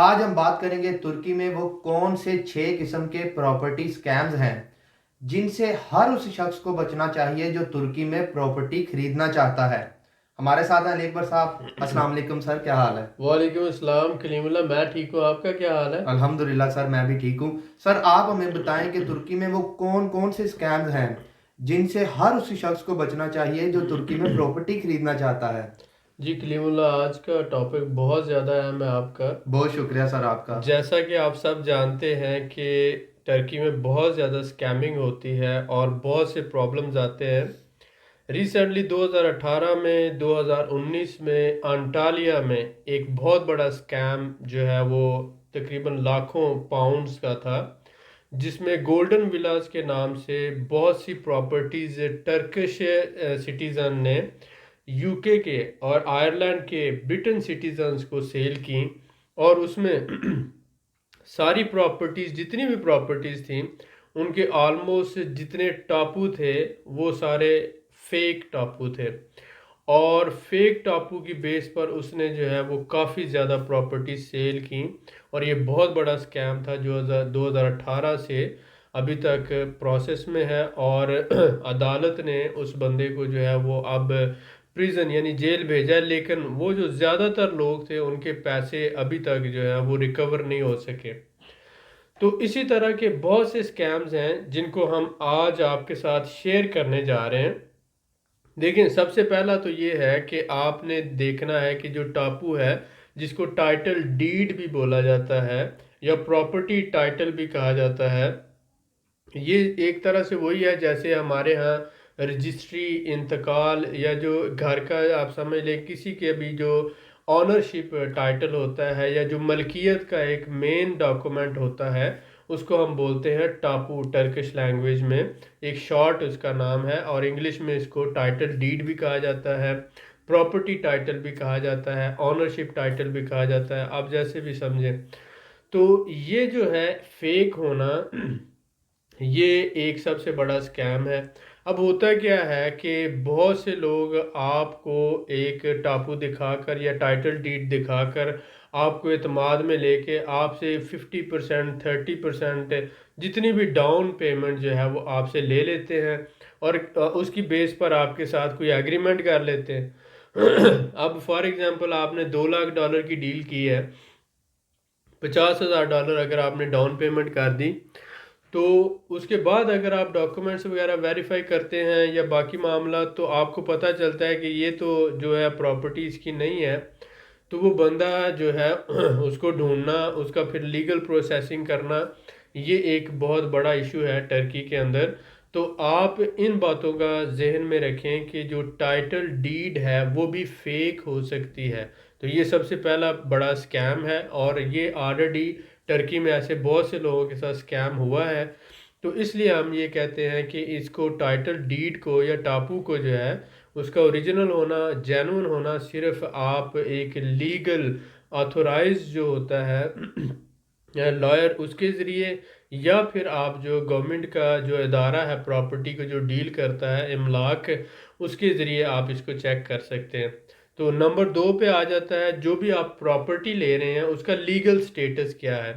आज हम बात करेंगे तुर्की में वो कौन से 6 किस्म के प्रॉपर्टी स्कैम्स हैं जिनसे हर उस शख्स को बचना चाहिए जो तुर्की में प्रॉपर्टी खरीदना चाहता है। हमारे साथ हैं अकबर साहब। अस्सलाम वालेकुम सर, क्या हाल है? वालेकुम अस्सलाम कलीमुल्लाह। मैं ठीक हूँ, आपका क्या हाल है? अल्हम्दुलिल्लाह सर, मैं भी ठीक हूँ। सर आप हमें बताएं कि तुर्की में वो कौन कौन से स्कैम्स हैं जिनसे हर उस शख्स को बचना चाहिए जो तुर्की में प्रॉपर्टी खरीदना चाहता है। जी कलीमुल्लाह, आज का टॉपिक बहुत ज़्यादा अहम है आपका। बहुत शुक्रिया सर आपका। जैसा कि आप सब जानते हैं कि टर्की में बहुत ज़्यादा स्कैमिंग होती है और बहुत से प्रॉब्लम्स आते हैं। रिसेंटली 2018 में 2019 में अंटालिया में एक बहुत बड़ा स्कैम जो है वो तकरीबन लाखों पाउंड्स का था, जिसमें गोल्डन विलास के नाम से बहुत सी प्रॉपर्टीज टर्किश सिटीजन ने यूके के और आयरलैंड के ब्रिटेन सिटीजन्स को सेल की। और उसमें सारी प्रॉपर्टीज, जितनी भी प्रॉपर्टीज थी, उनके ऑलमोस्ट जितने टापू थे वो सारे फेक टापू थे। और फेक टापू की बेस पर उसने जो है वो काफ़ी ज़्यादा प्रॉपर्टी सेल की। और ये बहुत बड़ा स्कैम था जो 2018 से अभी तक प्रोसेस में है। और अदालत ने उस बंदे को जो है वो अब प्रिजन यानी जेल भेजा है, लेकिन वो जो ज़्यादातर लोग थे उनके पैसे अभी तक जो है वो रिकवर नहीं हो सके। तो इसी तरह के बहुत से स्कैम्स हैं जिनको हम आज आपके साथ शेयर करने जा रहे हैं। देखिए, सबसे पहला तो ये है कि आपने देखना है कि जो टापू है, जिसको टाइटल डीड भी बोला जाता है या प्रॉपर्टी टाइटल भी कहा जाता है, ये एक तरह से वही है जैसे हमारे यहाँ रजिस्ट्री, इंतकाल या जो घर का आप समझ लें किसी के भी जो ऑनरशिप टाइटल होता है या जो मलकियत का एक मेन डॉक्यूमेंट होता है, उसको हम बोलते हैं टापू टर्किश लैंग्वेज में। एक शॉर्ट उसका नाम है और इंग्लिश में इसको टाइटल डीड भी कहा जाता है, प्रॉपर्टी टाइटल भी कहा जाता है, ऑनरशिप टाइटल भी कहा जाता है, आप जैसे भी समझें। तो ये जो है फेक होना, ये एक सबसे बड़ा स्कैम है। अब होता क्या है कि बहुत से लोग आपको एक टापू दिखाकर या टाइटल डीड दिखाकर आपको एतमाद में लेके आपसे 50% 30% जितनी भी डाउन पेमेंट जो है वो आपसे ले लेते हैं। और उसकी बेस पर आपके साथ कोई एग्रीमेंट कर लेते हैं। अब फॉर एग्जांपल आपने $2 लाख की डील की है, $50,000 अगर आपने डाउन पेमेंट कर दी, तो उसके बाद अगर आप डॉक्यूमेंट्स वगैरह वेरीफाई करते हैं या बाकी मामला, तो आपको पता चलता है कि ये तो जो है प्रॉपर्टी इसकी नहीं है। तो वो बंदा जो है उसको ढूंढना, उसका फिर लीगल प्रोसेसिंग करना, ये एक बहुत बड़ा इशू है टर्की के अंदर। तो आप इन बातों का जहन में रखें कि जो टाइटल डीड है वो भी फेक हो सकती है। तो ये सबसे पहला बड़ा स्कैम है और ये ऑलरेडी टर्की में ऐसे बहुत से लोगों के साथ स्कैम हुआ है। तो इसलिए हम ये कहते हैं कि इसको टाइटल डीड को या टापू को जो है उसका ओरिजिनल होना, जेन्युइन होना, सिर्फ आप एक लीगल ऑथोराइज जो होता है लॉयर उसके ज़रिए, या फिर आप जो गवर्नमेंट का जो इदारा है प्रॉपर्टी को जो डील करता है इमलाक, उसके ज़रिए आप इसको चेक कर सकते हैं। तो नंबर 2 पे आ जाता है, जो भी आप प्रॉपर्टी ले रहे हैं उसका लीगल स्टेटस क्या है।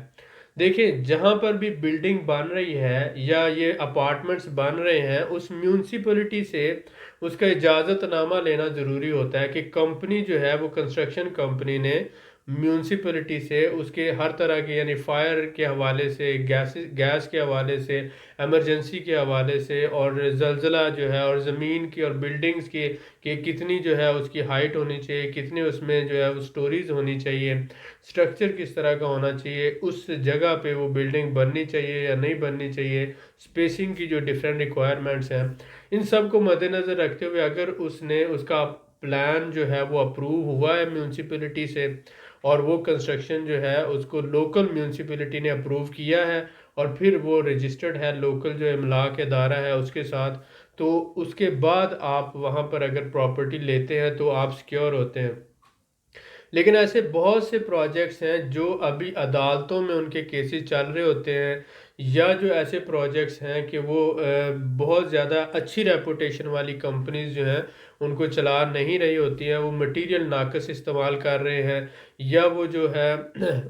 देखिए, जहाँ पर भी बिल्डिंग बन रही है या ये अपार्टमेंट्स बन रहे हैं, उस म्यूनसिपलिटी से उसका इजाज़तनामा लेना ज़रूरी होता है कि कंपनी जो है वो कंस्ट्रक्शन कंपनी ने म्यूनसिपलिटी से उसके हर तरह के यानी फायर के हवाले से, गैस के हवाले से, इमरजेंसी के हवाले से, और जलजिला जो है और ज़मीन की और बिल्डिंग्स की कि कितनी जो है उसकी हाइट होनी चाहिए, कितनी उसमें जो है वो स्टोरीज होनी चाहिए, स्ट्रक्चर किस तरह का होना चाहिए, उस जगह पे वो बिल्डिंग बननी चाहिए या नहीं बननी चाहिए, स्पेसिंग की जो डिफरेंट रिक्वायरमेंट्स हैं, इन सब को मद्देनज़र रखते हुए अगर उसने उसका प्लान जो है वो अप्रूव हुआ है म्यूनसिपलिटी से और वो कंस्ट्रक्शन जो है उसको लोकल म्यूनसिपलिटी ने अप्रूव किया है और फिर वो रजिस्टर्ड है लोकल जो इमलाक इदारा है उसके साथ, तो उसके बाद आप वहाँ पर अगर प्रॉपर्टी लेते हैं तो आप सिक्योर होते हैं। लेकिन ऐसे बहुत से प्रोजेक्ट्स हैं जो अभी अदालतों में उनके केसेस चल रहे होते हैं, या जो ऐसे प्रोजेक्ट्स हैं कि वो बहुत ज़्यादा अच्छी रेपुटेशन वाली कंपनीज जो हैं उनको चला नहीं रही होती हैं, वो मटेरियल नाकस इस्तेमाल कर रहे हैं, या वो जो है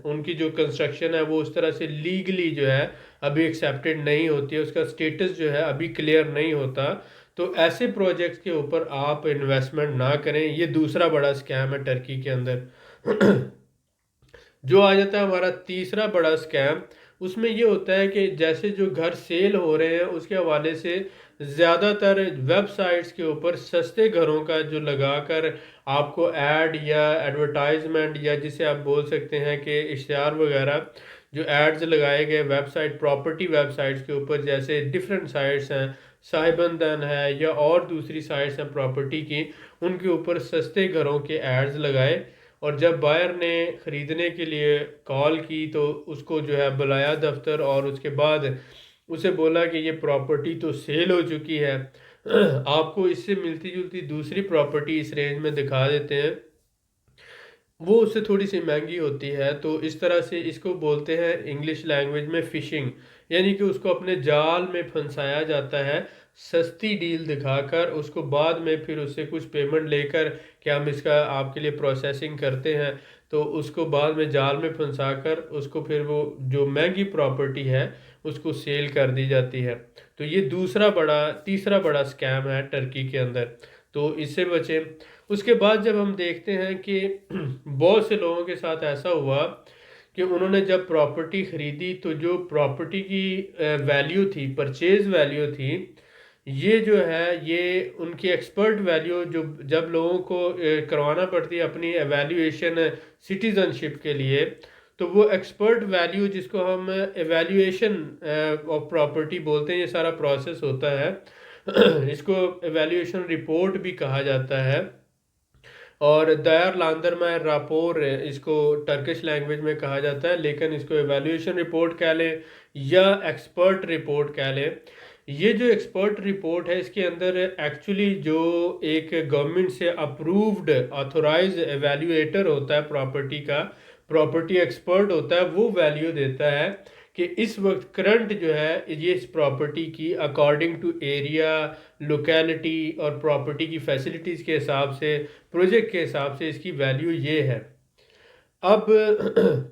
उनकी जो कंस्ट्रक्शन है वो उस तरह से लीगली जो है अभी एक्सेप्टेड नहीं होती है, उसका स्टेटस जो है अभी क्लियर नहीं होता। तो ऐसे प्रोजेक्ट्स के ऊपर आप इन्वेस्टमेंट ना करें। ये दूसरा बड़ा स्कैम है टर्की के अंदर। जो आ जाता है हमारा तीसरा बड़ा स्कैम, उसमें ये होता है कि जैसे जो घर सेल हो रहे हैं उसके हवाले से ज़्यादातर वेबसाइट्स के ऊपर सस्ते घरों का जो लगाकर आपको ऐड या एडवर्टाइजमेंट, या जिसे आप बोल सकते हैं कि इश्तिहार वगैरह, जो एड्स लगाए गए वेबसाइट प्रॉपर्टी वेबसाइट्स के ऊपर, जैसे डिफरेंट साइट्स हैं, साहिबंदन है या और दूसरी साइट्स हैं प्रॉपर्टी की, उनके ऊपर सस्ते घरों के एड्स लगाए, और जब बायर ने ख़रीदने के लिए कॉल की तो उसको जो है बुलाया दफ्तर, और उसके बाद उसे बोला कि ये प्रॉपर्टी तो सेल हो चुकी है, आपको इससे मिलती जुलती दूसरी प्रॉपर्टी इस रेंज में दिखा देते हैं, वो उससे थोड़ी सी महंगी होती है। तो इस तरह से इसको बोलते हैं इंग्लिश लैंग्वेज में फ़िशिंग, यानी कि उसको अपने जाल में फंसाया जाता है, सस्ती डील दिखाकर उसको बाद में फिर उससे कुछ पेमेंट लेकर कि हम इसका आपके लिए प्रोसेसिंग करते हैं, तो उसको बाद में जाल में फंसाकर उसको फिर वो जो महंगी प्रॉपर्टी है उसको सेल कर दी जाती है। तो ये तीसरा बड़ा स्कैम है टर्की के अंदर, तो इससे बचें। उसके बाद जब हम देखते हैं कि बहुत से लोगों के साथ ऐसा हुआ कि उन्होंने जब प्रॉपर्टी खरीदी तो जो प्रॉपर्टी की वैल्यू थी, परचेज वैल्यू थी, ये जो है ये उनकी एक्सपर्ट वैल्यू जो जब लोगों को करवाना पड़ती है अपनी एवेल्यूएशन सिटीजनशिप के लिए, तो वो एक्सपर्ट वैल्यू जिसको हम एवेल्यूएशन ऑफ प्रॉपर्टी बोलते हैं, ये सारा प्रोसेस होता है। इसको एवेल्यूएशन रिपोर्ट भी कहा जाता है, और दयार लांदरमायर रापोर इसको टर्किश लैंग्वेज में कहा जाता है, लेकिन इसको एवेल्यूएशन रिपोर्ट कह लें या एक्सपर्ट रिपोर्ट कह लें। ये जो एक्सपर्ट रिपोर्ट है इसके अंदर एक्चुअली जो एक गवर्नमेंट से अप्रूव्ड ऑथोराइज एवेल्यूएटर होता है प्रॉपर्टी का, प्रॉपर्टी एक्सपर्ट होता है, वो वैल्यू देता है कि इस वक्त करंट जो है ये इस प्रॉपर्टी की अकॉर्डिंग टू एरिया, लोकेलिटी और प्रॉपर्टी की फैसिलिटीज़ के हिसाब से, प्रोजेक्ट के हिसाब से इसकी वैल्यू ये है। अब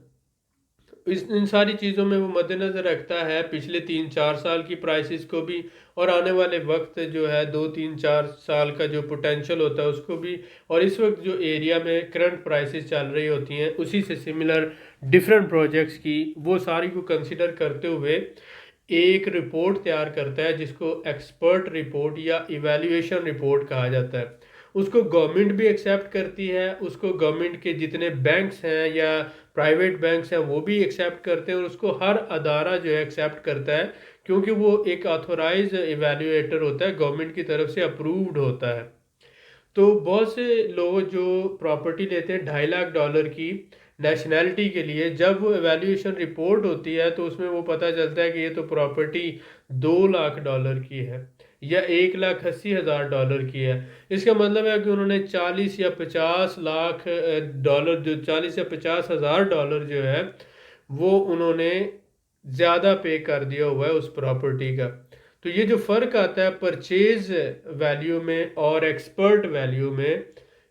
इन सारी चीज़ों में वो मद्देनज़र रखता है पिछले 3-4 साल की प्राइसेस को भी, और आने वाले वक्त जो है 2-3-4 साल का जो पोटेंशियल होता है उसको भी, और इस वक्त जो एरिया में करंट प्राइसेस चल रही होती हैं उसी से सिमिलर डिफरेंट प्रोजेक्ट्स की, वो सारी को कंसिडर करते हुए एक रिपोर्ट तैयार करता है जिसको एक्सपर्ट रिपोर्ट या इवैल्यूएशन रिपोर्ट कहा जाता है। उसको गवर्नमेंट भी एक्सेप्ट करती है, उसको गवर्नमेंट के जितने बैंक्स हैं या प्राइवेट बैंक्स हैं वो भी एक्सेप्ट करते हैं, और उसको हर अदारा जो है एक्सेप्ट करता है, क्योंकि वो एक ऑथोराइज इवैल्यूएटर होता है, गवर्नमेंट की तरफ से अप्रूव्ड होता है। तो बहुत से लोग जो प्रॉपर्टी लेते हैं $2.5 लाख की नेशनैलिटी के लिए, जब वो एवेल्यूएशन रिपोर्ट होती है तो उसमें वो पता चलता है कि ये तो प्रॉपर्टी $2 लाख की है या $1,80,000 की है। इसका मतलब है कि उन्होंने 40 या 50 लाख डॉलर, जो 40 या 50,000 जो है वो उन्होंने ज़्यादा पे कर दिया हुआ है उस प्रॉपर्टी का। तो ये जो फ़र्क आता है परचेज वैल्यू में और एक्सपर्ट वैल्यू में,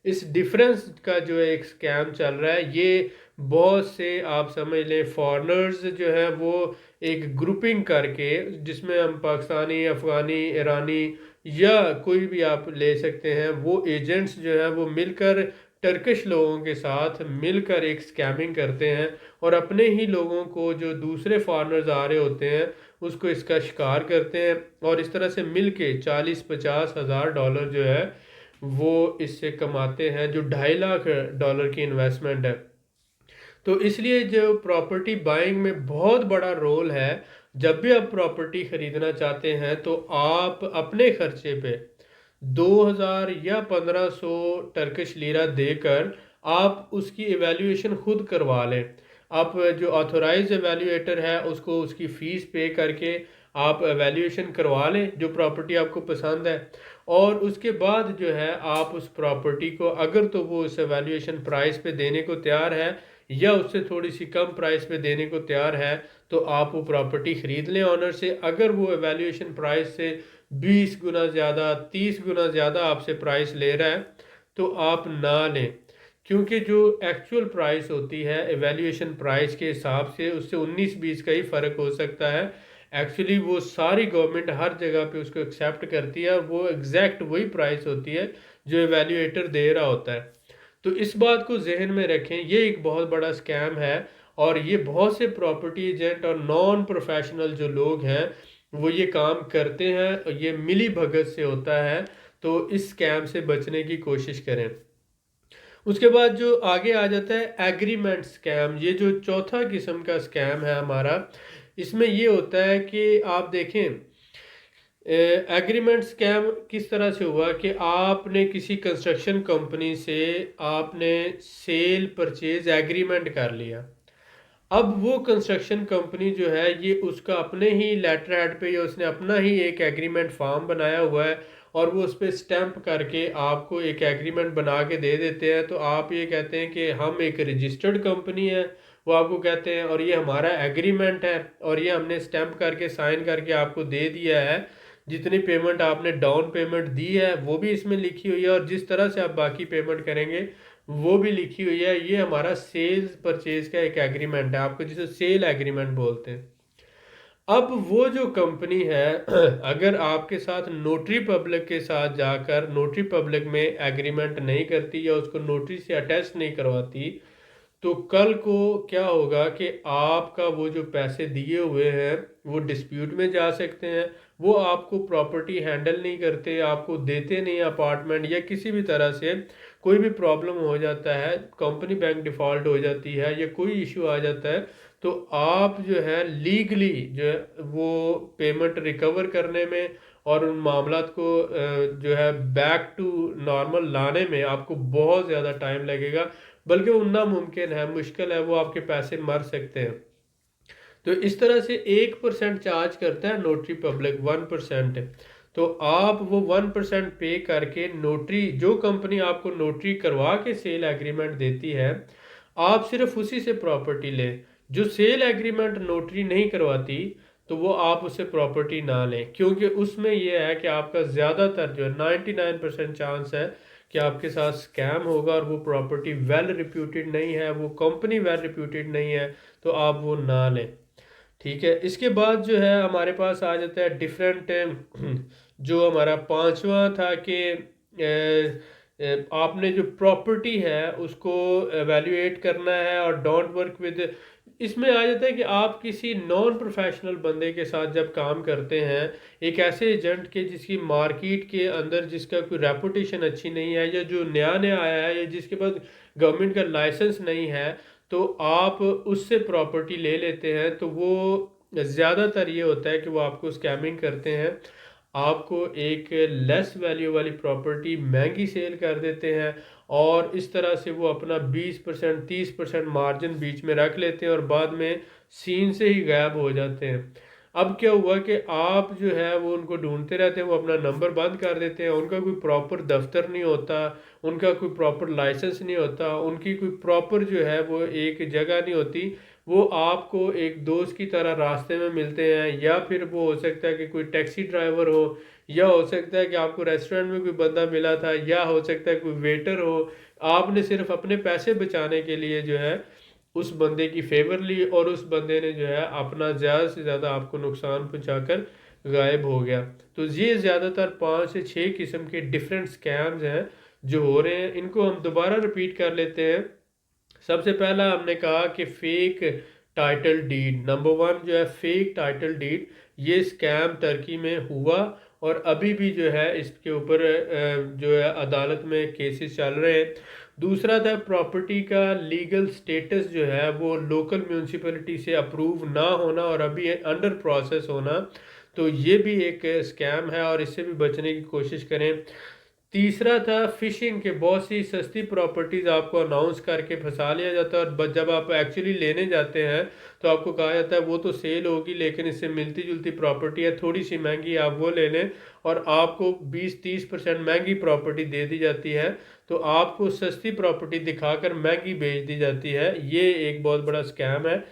इस डिफरेंस का जो एक स्कैम चल रहा है, ये बहुत से आप समझ लें फॉरेनर्स जो है वो एक ग्रुपिंग करके, जिसमें हम पाकिस्तानी, अफ़गानी, ईरानी या कोई भी आप ले सकते हैं, वो एजेंट्स जो है वो मिलकर टर्किश लोगों के साथ मिलकर एक स्कैमिंग करते हैं, और अपने ही लोगों को जो दूसरे फॉरेनर्स आ रहे होते हैं उसको इसका शिकार करते हैं, और इस तरह से मिल के 40-50 हज़ार डॉलर जो है वो इससे कमाते हैं, जो $2.5 लाख की इन्वेस्टमेंट है। तो इसलिए जो प्रॉपर्टी बाइंग में बहुत बड़ा रोल है, जब भी आप प्रॉपर्टी ख़रीदना चाहते हैं तो आप अपने खर्चे पे 2000 या 1500 टर्किश लीरा देकर आप उसकी एवेल्यूएशन खुद करवा लें। आप जो ऑथोराइज एवेल्यूएटर है उसको उसकी फ़ीस पे करके आप एवेल्यूएशन करवा लें जो प्रॉपर्टी आपको पसंद है, और उसके बाद जो है आप उस प्रॉपर्टी को, अगर तो वो उस एवेल्यूएशन प्राइस पे देने को तैयार है या उससे थोड़ी सी कम प्राइस पे देने को तैयार है, तो आप वो प्रॉपर्टी ख़रीद लें ऑनर से। अगर वो एवेल्यूएशन प्राइस से 20 गुना ज़्यादा, 30 गुना ज़्यादा आपसे प्राइस ले रहा है तो आप ना लें, क्योंकि जो एक्चुअल प्राइस होती है एवेल्यूएशन प्राइस के हिसाब से उससे 19-20 का ही फ़र्क हो सकता है। एक्चुअली वो सारी गवर्नमेंट हर जगह पे उसको एक्सेप्ट करती है और वो एग्जैक्ट वही प्राइस होती है जो एवेल्यूएटर दे रहा होता है। तो इस बात को जहन में रखें, ये एक बहुत बड़ा स्कैम है और ये बहुत से प्रॉपर्टी एजेंट और नॉन प्रोफेशनल जो लोग हैं वो ये काम करते हैं और ये मिली भगत से होता है। तो इस स्कैम से बचने की कोशिश करें। उसके बाद जो आगे आ जाता है एग्रीमेंट स्कैम, ये जो चौथा किस्म का स्कैम है हमारा, इसमें ये होता है कि आप देखें एग्रीमेंट स्कैम किस तरह से हुआ कि आपने किसी कंस्ट्रक्शन कंपनी से आपने सेल परचेज एग्रीमेंट कर लिया। अब वो कंस्ट्रक्शन कंपनी जो है ये उसका अपने ही लेटर हेड पे या उसने अपना ही एक एग्रीमेंट फॉर्म बनाया हुआ है और वो उस पर स्टैंप करके आपको एक एग्रीमेंट बना के दे देते हैं। तो आप ये कहते हैं कि हम एक रजिस्टर्ड कंपनी है, वो आपको कहते हैं, और ये हमारा एग्रीमेंट है और ये हमने स्टैंप करके साइन करके आपको दे दिया है। जितनी पेमेंट आपने डाउन पेमेंट दी है वो भी इसमें लिखी हुई है और जिस तरह से आप बाकी पेमेंट करेंगे वो भी लिखी हुई है। ये हमारा सेल्स परचेज का एक एग्रीमेंट है, आपको जिसे सेल एग्रीमेंट बोलते हैं। अब वो जो कंपनी है अगर आपके साथ नोटरी पब्लिक के साथ जाकर नोटरी पब्लिक में एग्रीमेंट नहीं करती या उसको नोटरी से अटैच नहीं करवाती, तो कल को क्या होगा कि आपका वो जो पैसे दिए हुए हैं वो डिस्प्यूट में जा सकते हैं। वो आपको प्रॉपर्टी हैंडल नहीं करते, आपको देते नहीं अपार्टमेंट, या किसी भी तरह से कोई भी प्रॉब्लम हो जाता है, कंपनी बैंक डिफ़ॉल्ट हो जाती है या कोई इशू आ जाता है, तो आप जो है लीगली जो है वो पेमेंट रिकवर करने में और उन मामलात को जो है बैक टू नॉर्मल लाने में आपको बहुत ज़्यादा टाइम लगेगा, बल्कि वो नामुमकिन है, मुश्किल है, वो आपके पैसे मर सकते हैं। तो इस तरह से 1% चार्ज करता है नोटरी पब्लिक, 1%। तो आप वो 1% पे करके नोटरी, जो कंपनी आपको नोटरी करवा के सेल एग्रीमेंट देती है, आप सिर्फ उसी से प्रॉपर्टी लें। जो सेल एग्रीमेंट नोटरी नहीं करवाती तो वो आप उससे प्रॉपर्टी ना लें, क्योंकि उसमें यह है कि आपका ज़्यादातर जो है 99% चांस है कि आपके साथ स्कैम होगा और वो प्रॉपर्टी वेल रिप्यूटेड नहीं है, वो कंपनी वेल रिप्यूटेड नहीं है, तो आप वो ना लें। ठीक है, इसके बाद जो है हमारे पास आ जाता है डिफरेंट जो हमारा पांचवा था कि आपने जो प्रॉपर्टी है उसको एवेल्युएट करना है और डोंट वर्क विद, इसमें आ जाता है कि आप किसी नॉन प्रोफेशनल बंदे के साथ जब काम करते हैं, एक ऐसे एजेंट के जिसकी मार्केट के अंदर जिसका कोई रेपुटेशन अच्छी नहीं है या जो नया नया आया है या जिसके पास गवर्नमेंट का लाइसेंस नहीं है, तो आप उससे प्रॉपर्टी ले लेते हैं, तो वो ज़्यादातर ये होता है कि वो आपको स्कैमिंग करते हैं, आपको एक लेस वैल्यू वाली प्रॉपर्टी महंगी सेल कर देते हैं और इस तरह से वो अपना 20% 30% मार्जिन बीच में रख लेते हैं और बाद में सीन से ही गायब हो जाते हैं। अब क्या हुआ कि आप जो है वो उनको ढूंढते रहते हैं, वो अपना नंबर बंद कर देते हैं, उनका कोई प्रॉपर दफ्तर नहीं होता, उनका कोई प्रॉपर लाइसेंस नहीं होता, उनकी कोई प्रॉपर जो है वो एक जगह नहीं होती। वो आपको एक दोस्त की तरह रास्ते में मिलते हैं, या फिर वो हो सकता है कि कोई टैक्सी ड्राइवर हो, या हो सकता है कि आपको रेस्टोरेंट में कोई बंदा मिला था, या हो सकता है कोई वेटर हो। आपने सिर्फ अपने पैसे बचाने के लिए जो है उस बंदे की फेवर ली और उस बंदे ने जो है अपना ज़्यादा से ज़्यादा आपको नुकसान पहुंचाकर गायब हो गया। तो ये ज़्यादातर 5 से 6 किस्म के डिफरेंट स्कैम्स हैं जो हो रहे हैं। इनको हम दोबारा रिपीट कर लेते हैं। सबसे पहला हमने कहा कि fake title deed, number one जो है फेक टाइटल डीड, ये स्कैम टर्की में हुआ और अभी भी जो है इसके ऊपर जो है अदालत में केसेस चल रहे हैं। दूसरा था प्रॉपर्टी का लीगल स्टेटस जो है वो लोकल म्यूनसिपैलिटी से अप्रूव ना होना और अभी अंडर प्रोसेस होना, तो ये भी एक स्कैम है और इससे भी बचने की कोशिश करें। तीसरा था फिशिंग के, बहुत सी सस्ती प्रॉपर्टीज़ आपको अनाउंस करके फंसा लिया जाता है, और जब आप एक्चुअली लेने जाते हैं तो आपको कहा जाता है वो तो सेल होगी लेकिन इससे मिलती जुलती प्रॉपर्टी है, थोड़ी सी महंगी, आप वो ले लें, और आपको 20-30% महंगी प्रॉपर्टी दे दी जाती है। तो आपको सस्ती प्रॉपर्टी दिखाकर महंगी बेच दी जाती है। ये एक बहुत बड़ा स्कैम है।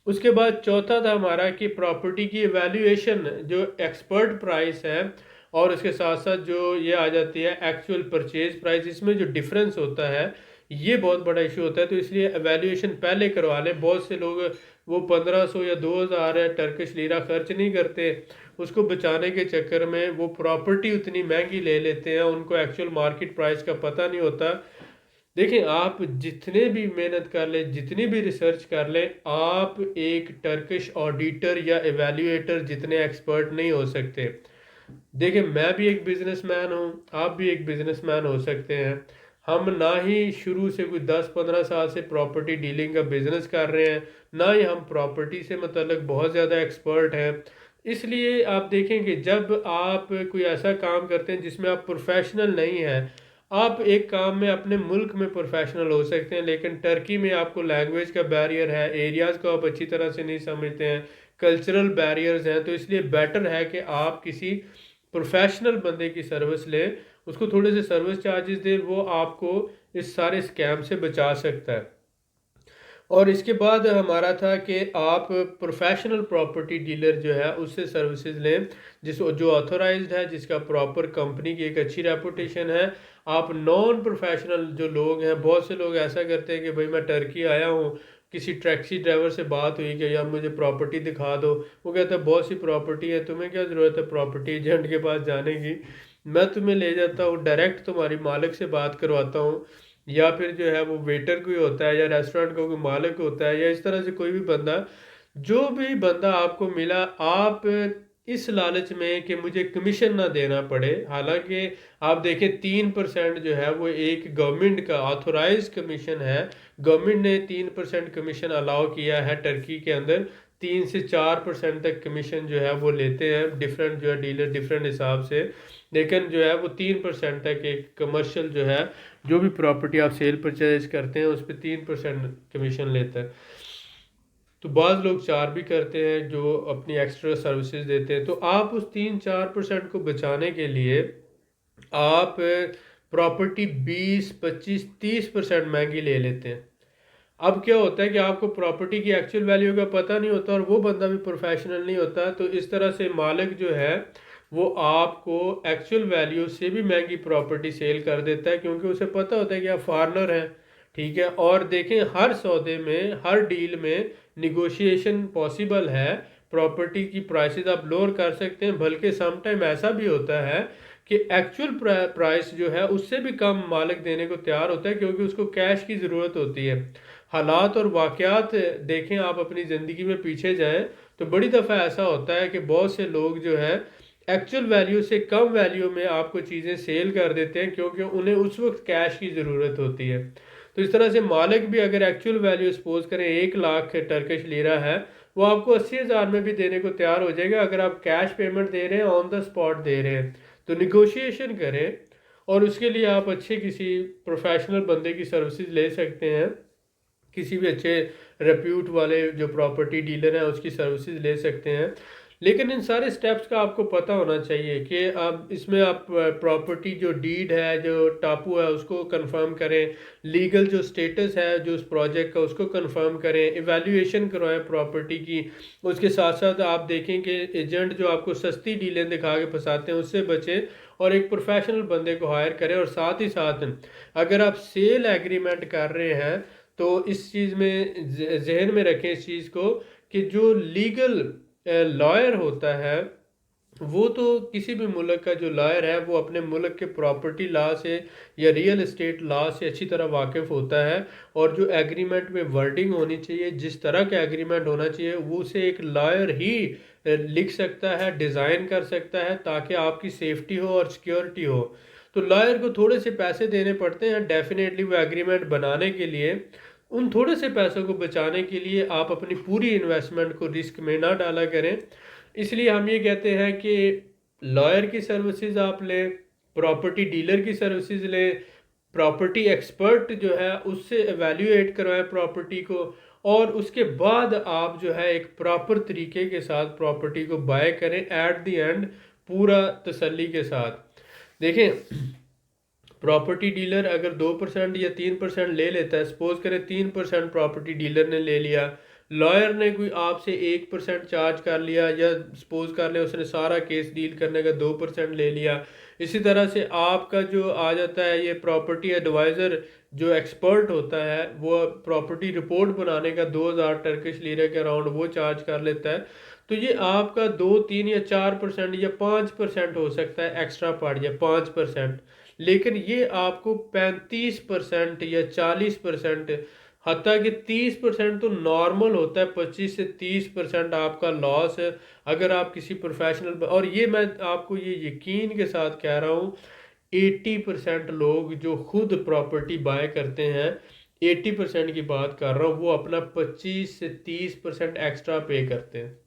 उसके बाद चौथा था हमारा कि प्रॉपर्टी की वैल्यूएशन जो एक्सपर्ट प्राइस है, और उसके साथ साथ जो ये आ जाती है एक्चुअल परचेज प्राइस, इसमें जो डिफरेंस होता है ये बहुत बड़ा इशू होता है। तो इसलिए वैल्यूएशन पहले करवा लें। बहुत से लोग वो 1500 या 2000 है टर्किश लीरा खर्च नहीं करते, उसको बचाने के चक्कर में वो प्रॉपर्टी उतनी महंगी ले लेते हैं, उनको एक्चुअल मार्केट प्राइस का पता नहीं होता। देखिए, आप जितने भी मेहनत कर लें, जितनी भी रिसर्च कर लें, आप एक टर्किश ऑडिटर या एवेल्यूएटर जितने एक्सपर्ट नहीं हो सकते। देखिए, मैं भी एक बिजनेसमैन हूँ, आप भी एक बिजनेसमैन हो सकते हैं। हम ना ही शुरू से कोई 10-15 साल से प्रॉपर्टी डीलिंग का बिजनेस कर रहे हैं, ना ही हम प्रॉपर्टी से मतलब बहुत ज़्यादा एक्सपर्ट हैं। इसलिए आप देखें कि जब आप कोई ऐसा काम करते हैं जिसमें आप प्रोफेशनल नहीं हैं, आप एक काम में अपने मुल्क में प्रोफेशनल हो सकते हैं, लेकिन टर्की में आपको लैंग्वेज का बैरियर है, एरियाज़ को आप अच्छी तरह से नहीं समझते हैं, कल्चरल बैरियर्स हैं। तो इसलिए बेटर है कि आप किसी प्रोफेशनल बंदे की सर्विस लें, उसको थोड़े से सर्विस चार्जेस दें, वो आपको इस सारे स्कैम से बचा सकता है। और इसके बाद हमारा था कि आप प्रोफेशनल प्रॉपर्टी डीलर जो है उससे सर्विसेज लें, जिस जो ऑथोराइज्ड है, जिसका प्रॉपर कंपनी की एक अच्छी रेपुटेशन है। आप नॉन प्रोफेशनल जो लोग हैं, बहुत से लोग ऐसा करते हैं कि भाई मैं टर्की आया हूँ, किसी टैक्सी ड्राइवर से बात हुई कि यार मुझे प्रॉपर्टी दिखा दो, वो कहता है बहुत सी प्रॉपर्टी है, तुम्हें क्या ज़रूरत है प्रॉपर्टी एजेंट के पास जाने की, मैं तुम्हें ले जाता हूँ डायरेक्ट, तुम्हारी मालिक से बात करवाता हूँ। या फिर जो है वो वेटर कोई होता है, या रेस्टोरेंट का कोई मालिक होता है, या इस तरह से कोई भी बंदा, जो भी बंदा आपको मिला, आप इस लालच में कि मुझे कमीशन ना देना पड़े, हालांकि आप देखें 3% जो है वो एक गवर्नमेंट का ऑथोराइज कमीशन है। गवर्नमेंट ने 3% कमीशन अलाउ किया है टर्की के अंदर। 3 से 4% तक कमीशन जो है वो लेते हैं डिफरेंट जो है डीलर, डिफरेंट हिसाब से। लेकिन जो है वो 3% तक एक कमर्शियल जो है, जो भी प्रॉपर्टी आप सेल परचेज करते हैं उस पर 3% कमीशन लेता है। तो बाज़ लोग 4 भी करते हैं जो अपनी एक्स्ट्रा सर्विसेज देते हैं। तो आप उस 3-4% को बचाने के लिए आप प्रॉपर्टी 20-25-30% महंगी ले लेते हैं। अब क्या होता है कि आपको प्रॉपर्टी की एक्चुअल वैल्यू का पता नहीं होता, और वो बंदा भी प्रोफेशनल नहीं होता, तो इस तरह से मालिक जो है वो आपको एक्चुअल वैल्यू से भी महंगी प्रॉपर्टी सेल कर देता है, क्योंकि उसे पता होता है कि आप फॉरनर हैं। ठीक है, और देखें हर सौदे में, हर डील में निगोशिएशन पॉसिबल है। प्रॉपर्टी की प्राइसेस आप लोअर कर सकते हैं, बल्कि सम टाइम ऐसा भी होता है कि एक्चुअल प्राइस जो है उससे भी कम मालिक देने को तैयार होता है, क्योंकि उसको कैश की ज़रूरत होती है। हालात और वाक़यात देखें, आप अपनी ज़िंदगी में पीछे जाएं तो बड़ी दफ़ा ऐसा होता है कि बहुत से लोग जो है एक्चुअल वैल्यू से कम वैल्यू में आपको चीज़ें सेल कर देते हैं, क्योंकि उन्हें उस वक्त कैश की ज़रूरत होती है। तो इस तरह से मालिक भी अगर एक्चुअल वैल्यू सपोज करें 1 लाख टर्किश लीरा है, वो आपको 80,000 में भी देने को तैयार हो जाएगा, अगर आप कैश पेमेंट दे रहे हैं, ऑन द स्पॉट दे रहे हैं। तो निगोशिएशन करें, और उसके लिए आप अच्छे किसी प्रोफेशनल बंदे की सर्विसेज ले सकते हैं। किसी भी अच्छे रेप्यूट वाले जो प्रॉपर्टी डीलर हैं उसकी सर्विसेज ले सकते हैं। लेकिन इन सारे स्टेप्स का आपको पता होना चाहिए कि आप इसमें आप प्रॉपर्टी जो डीड है, जो टापू है, उसको कंफर्म करें, लीगल जो स्टेटस है जो उस प्रोजेक्ट का उसको कंफर्म करें, इवैल्यूएशन करवाएं प्रॉपर्टी की। उसके साथ साथ आप देखें कि एजेंट जो आपको सस्ती डीलें दिखा के फंसाते हैं उससे बचें, और एक प्रोफेशनल बंदे को हायर करें। और साथ ही साथ अगर आप सेल एग्रीमेंट कर रहे हैं तो इस चीज़ में जहन में रखें इस चीज़ को कि जो लीगल लॉयर होता है, वो तो किसी भी मुल्क का जो लॉयर है वो अपने मुल्क के प्रॉपर्टी लॉ से या रियल एस्टेट लॉ से अच्छी तरह वाकिफ़ होता है। और जो एग्रीमेंट में वर्डिंग होनी चाहिए, जिस तरह का एग्रीमेंट होना चाहिए, वो उसे एक लॉयर ही लिख सकता है, डिज़ाइन कर सकता है, ताकि आपकी सेफ्टी हो और सिक्योरिटी हो। तो लॉयर को थोड़े से पैसे देने पड़ते हैं डेफिनेटली वो एग्रीमेंट बनाने के लिए। उन थोड़े से पैसों को बचाने के लिए आप अपनी पूरी इन्वेस्टमेंट को रिस्क में ना डाला करें। इसलिए हम ये कहते हैं कि लॉयर की सर्विसेज आप लें, प्रॉपर्टी डीलर की सर्विसेज लें, प्रॉपर्टी एक्सपर्ट जो है उससे एवेल्यूएट करवाएं प्रॉपर्टी को, और उसके बाद आप जो है एक प्रॉपर तरीके के साथ प्रॉपर्टी को बाय करें एट द एंड, पूरा तसल्ली के साथ। देखें, प्रॉपर्टी डीलर अगर 2% या 3% ले लेता है, सपोज करें 3% प्रॉपर्टी डीलर ने ले लिया, लॉयर ने कोई आपसे 1% चार्ज कर लिया, या सपोज कर लिया उसने सारा केस डील करने का 2% ले लिया। इसी तरह से आपका जो आ जाता है ये प्रॉपर्टी एडवाइज़र जो एक्सपर्ट होता है, वो प्रॉपर्टी रिपोर्ट बनाने का 2000 टर्किश लीरे के अराउंड वो चार्ज कर लेता है। तो ये आपका 2, 3 या 4% या 5% हो सकता है एक्स्ट्रा पड़ जाए, 5%। लेकिन ये आपको 35% या 40%, हत्ता कि 30% तो नॉर्मल होता है, 25 से 30% आपका लॉस है अगर आप किसी प्रोफेशनल, और ये मैं आपको ये यकीन के साथ कह रहा हूँ, 80% लोग जो खुद प्रॉपर्टी बाय करते हैं, 80% की बात कर रहा हूँ, वो अपना 25 से 30% एक्स्ट्रा पे करते हैं।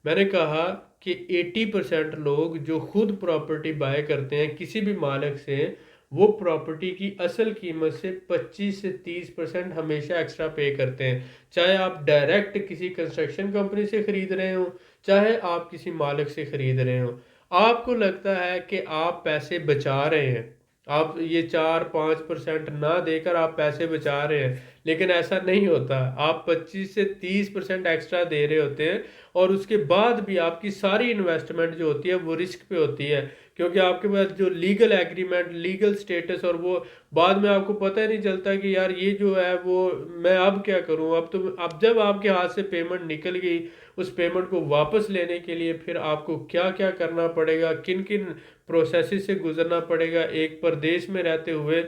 मैंने कहा कि 80% लोग जो खुद प्रॉपर्टी बाय करते हैं किसी भी मालिक से, वो प्रॉपर्टी की असल कीमत से 25 से 30% हमेशा एक्स्ट्रा पे करते हैं। चाहे आप डायरेक्ट किसी कंस्ट्रक्शन कंपनी से ख़रीद रहे हो, चाहे आप किसी मालिक से ख़रीद रहे हो, आपको लगता है कि आप पैसे बचा रहे हैं, आप ये 4-5% ना देकर आप पैसे बचा रहे हैं, लेकिन ऐसा नहीं होता। आप 25 से 30% एक्स्ट्रा दे रहे होते हैं, और उसके बाद भी आपकी सारी इन्वेस्टमेंट जो होती है वो रिस्क पे होती है, क्योंकि आपके पास जो लीगल एग्रीमेंट, लीगल स्टेटस, और वो बाद में आपको पता ही नहीं चलता कि यार ये जो है वो मैं अब क्या करूं। अब जब आपके हाथ से पेमेंट निकल गई, उस पेमेंट को वापस लेने के लिए फिर आपको क्या क्या करना पड़ेगा, किन किन प्रोसेस से गुजरना पड़ेगा एक प्रदेश में रहते हुए।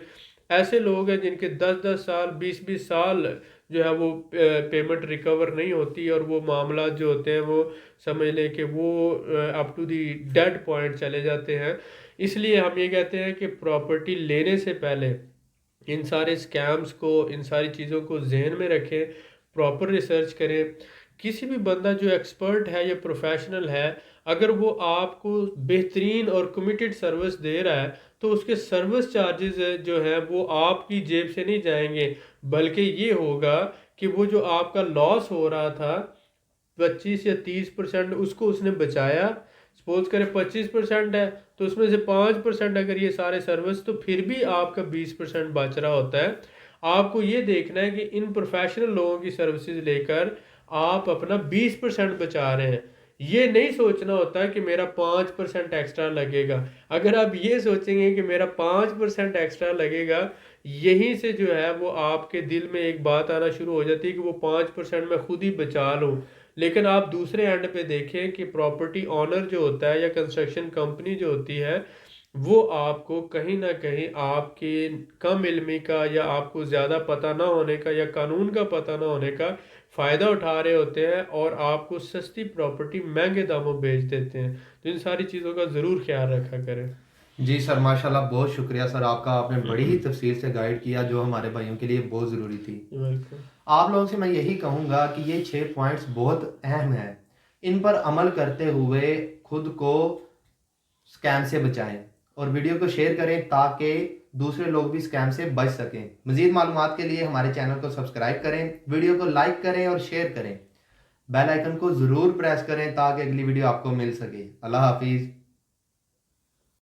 ऐसे लोग हैं जिनके 10-10 साल, 20-20 साल जो है वो पेमेंट रिकवर नहीं होती, और वो मामला जो होते हैं वो समझ लें कि वो up to the dead point चले जाते हैं। इसलिए हम ये कहते हैं कि प्रॉपर्टी लेने से पहले इन सारे स्कैम्स को, इन सारी चीज़ों को जहन में रखें, प्रॉपर रिसर्च करें। किसी भी बंदा जो एक्सपर्ट है या प्रोफेशनल है, अगर वो आपको बेहतरीन और कमिटेड सर्विस दे रहा है, तो उसके सर्विस चार्जेस जो हैं वो आपकी जेब से नहीं जाएंगे, बल्कि ये होगा कि वो जो आपका लॉस हो रहा था 25 या 30%, उसको उसने बचाया। सपोज करें 25% है, तो उसमें से 5% अगर ये सारे सर्विस, तो फिर भी आपका 20% बच रहा होता है। आपको ये देखना है कि इन प्रोफेशनल लोगों की सर्विसेज लेकर आप अपना 20% बचा रहे हैं। ये नहीं सोचना होता कि मेरा 5% एक्स्ट्रा लगेगा। अगर आप ये सोचेंगे कि मेरा 5% एक्स्ट्रा लगेगा, यहीं से जो है वो आपके दिल में एक बात आना शुरू हो जाती है कि वो 5% मैं खुद ही बचा लूँ। लेकिन आप दूसरे एंड पे देखें कि प्रॉपर्टी ऑनर जो होता है या कंस्ट्रक्शन कंपनी जो होती है, वो आपको कहीं ना कहीं आपके कम इल्मी का, या आपको ज़्यादा पता ना होने का, या कानून का पता ना होने का फ़ायदा उठा रहे होते हैं, और आपको सस्ती प्रॉपर्टी महंगे दामों बेच देते हैं। तो इन सारी चीज़ों का ज़रूर ख्याल रखा करें। जी सर, माशाल्लाह, बहुत शुक्रिया सर आपका। आपने बड़ी ही तफसील से गाइड किया जो हमारे भाइयों के लिए बहुत ज़रूरी थी। वेलकम। आप लोगों से मैं यही कहूँगा कि ये 6 पॉइंट्स बहुत अहम हैं। इन पर अमल करते हुए खुद को स्कैम से बचाएं, और वीडियो को शेयर करें ताकि दूसरे लोग भी स्कैम से बच सकें। मज़ीद मालूमात के लिए हमारे चैनल को सब्सक्राइब करें, वीडियो को लाइक करें और शेयर करें। बेल आइकन को ज़रूर प्रेस करें ताकि अगली वीडियो आपको मिल सके। अल्लाह हाफिज़।